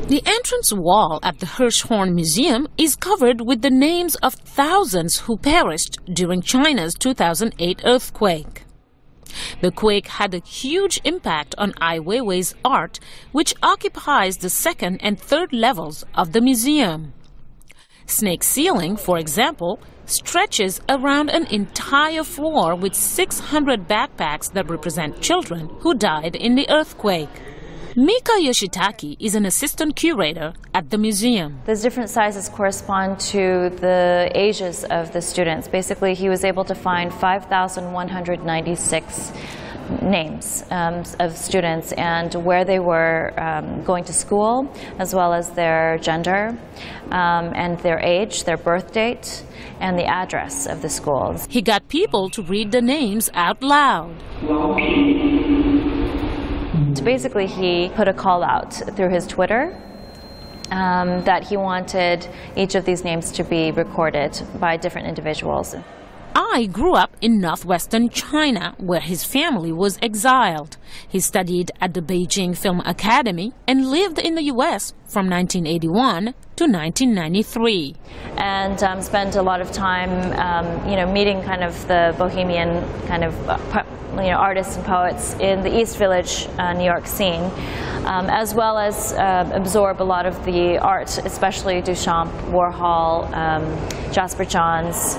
The entrance wall at the Hirshhorn Museum is covered with the names of thousands who perished during China's 2008 earthquake. The quake had a huge impact on Ai Weiwei's art, which occupies the second and third levels of the museum. Snake ceiling, for example, stretches around an entire floor with 600 backpacks that represent children who died in the earthquake. Mika Yoshitaki is an assistant curator at the museum. Those different sizes correspond to the ages of the students. Basically, he was able to find 5,196 names of students and where they were going to school, as well as their gender and their age, their birth date, and the address of the schools. He got people to read the names out loud. So basically, he put a call out through his Twitter that he wanted each of these names to be recorded by different individuals. Ai grew up in northwestern China, where his family was exiled. He studied at the Beijing Film Academy and lived in the U.S. from 1981 to 1993. And spent a lot of time, meeting kind of the bohemian kind of, artists and poets in the East Village, New York scene, as well as absorb a lot of the art, especially Duchamp, Warhol, Jasper Johns.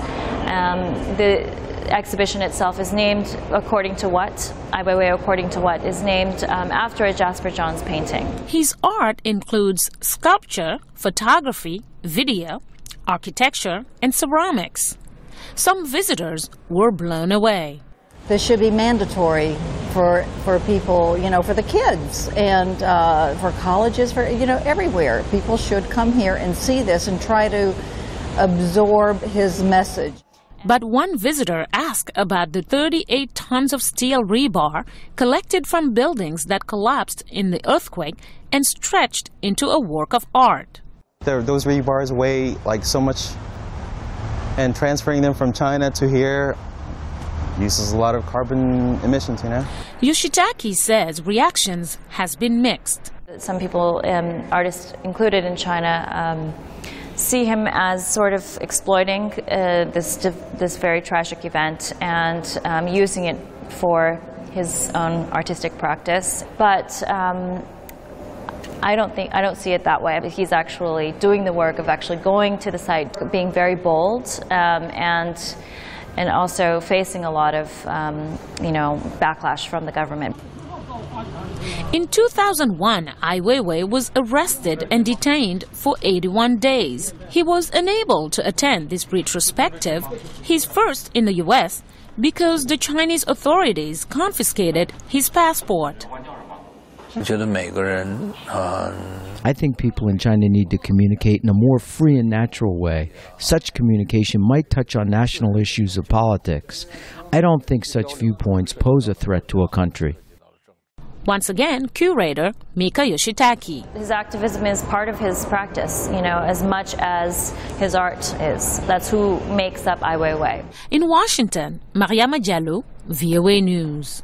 The exhibition itself is named according to what? Ai Weiwei, according to what, is named after a Jasper Johns painting. His art includes sculpture, photography, video, architecture, and ceramics. Some visitors were blown away. This should be mandatory for people, for the kids and for colleges, for, everywhere. People should come here and see this and try to absorb his message. But one visitor asked about the 38 tons of steel rebar collected from buildings that collapsed in the earthquake and stretched into a work of art. Those rebars weigh like so much, and transferring them from China to here uses a lot of carbon emissions, Yoshitaki says reactions has been mixed. Some people, artists included in China, see him as sort of exploiting this very tragic event and using it for his own artistic practice. But I don't see it that way. He's actually doing the work of actually going to the site, being very bold, and also facing a lot of backlash from the government. In 2001, Ai Weiwei was arrested and detained for 81 days. He was unable to attend this retrospective, his first in the U.S., because the Chinese authorities confiscated his passport. I think people in China need to communicate in a more free and natural way. Such communication might touch on national issues of politics. I don't think such viewpoints pose a threat to a country. Once again, curator Mika Yoshitaki. His activism is part of his practice, as much as his art is. That's who makes up Ai Weiwei. In Washington, Mariama Diallo, VOA News.